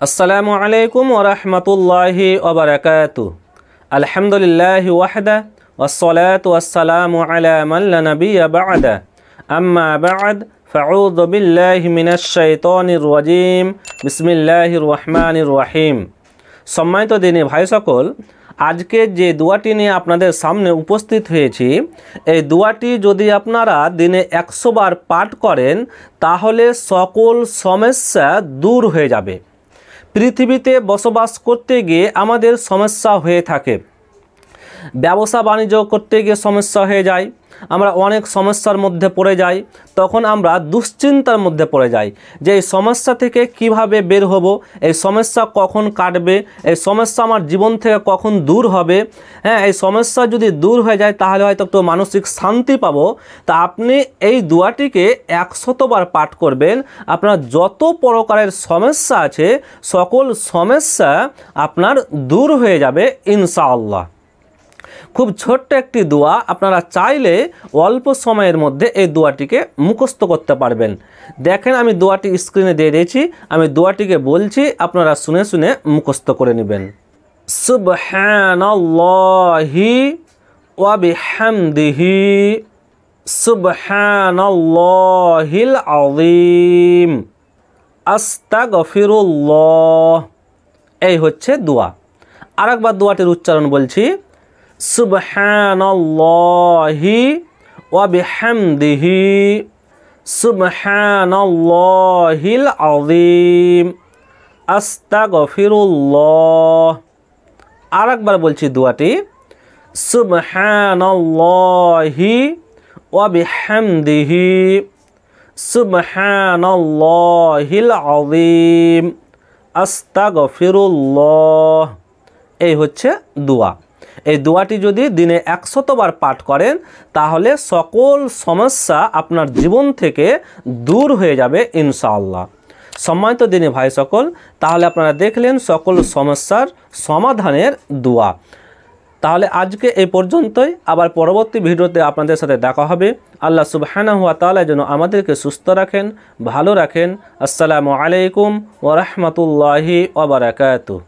আসসালামু আলাইকুম ওয়া রাহমাতুল্লাহি ওয়া বারাকাতুহু। আলহামদুলিল্লাহি ওয়াহদা ওয়াসসালাতু ওয়াসসালামু আলা মান লা নাবিয়্যা বা'দা। আম্মা বা'দ, ফাআউযু বিল্লাহি মিনাশ শাইতানির রাজীম। বিসমিল্লাহির রহমানির রহিম। সম্মানিত দিনী ভাই সকল, আজকে যে দোয়াটি নিয়ে আপনাদের সামনে উপস্থিত হয়েছি, এই দোয়াটি যদি আপনারা দিনে 100 বার পাঠ করেন তাহলে সকল সমস্যা দূর হয়ে যাবে। পৃথিবীতে বসবাস করতে গিয়ে আমাদের সমস্যা হয়ে থাকে, ব্যবসা বাণিজ্য করতে গিয়ে সমস্যা হয়ে যায়, আমরা অনেক সমস্যার মধ্যে পড়ে যাই। তখন আমরা দুশ্চিন্তার মধ্যে পড়ে যাই যে এই সমস্যা থেকে কিভাবে বের হব, এই সমস্যা কখন কাটবে, এই সমস্যা আমার জীবন থেকে কখন দূর হবে। এই সমস্যা যদি দূর হয়ে যায় তাহলে হয়তো একটু মানসিক শান্তি পাবো। তা আপনি এই দোয়াটিকে 100 বার পাঠ করবেন, আপনার যত প্রকারের সমস্যা আছে সকল সমস্যা আপনার দূর হয়ে যাবে ইনশাআল্লাহ। খুব ছোট্ট একটি দোয়া, আপনারা চাইলে অল্প সময়ের মধ্যে এই দোয়াটিকে মুখস্থ করতে পারবেন। দেখেন, আমি দোয়াটি স্ক্রিনে দিয়ে দিয়েছি, আমি দোয়াটিকে বলছি, আপনারা শুনে শুনে মুখস্থ করে নেবেন। সুবহানাল্লাহি ওয়া বিহামদিহি সুবহানাল্লাহিল আযীম আস্তাগফিরুল্লাহ। এই হচ্ছে দোয়া। আরেকবার দোয়াটির উচ্চারণ বলছি, সুবহানাল্লাহি ওয়া বিহামদিহি সুবহানাল্লাহিল আযীম আস্তাগফিরুল্লাহ। আরেকবার বলছি দোয়াটি, সুবহানাল্লাহি ওয়া বিহামদিহি সুবহানাল্লাহিল আযীম আস্তাগফিরুল্লাহ। এই হচ্ছে দোয়া। এই দোয়াটি যদি দিনে 100 বার পাঠ করেন তাহলে সকল সমস্যা আপনার জীবন থেকে দূর হয়ে যাবে ইনশাআল্লাহ। সম্মানিত দিনী ভাই সকল, তাহলে আপনারা দেখলেন সকল সমস্যার সমাধানের দোয়া। তাহলে আজকে এই পর্যন্তই, আবার পরবর্তী ভিডিওতে আপনাদের সাথে দেখা হবে। আল্লাহ সুবহানাহু ওয়া তাআলা যেন আমাদেরকে সুস্থ রাখেন, ভালো রাখেন। আসসালামু আলাইকুম ওয়া রাহমাতুল্লাহি ওয়া বারাকাতুহু।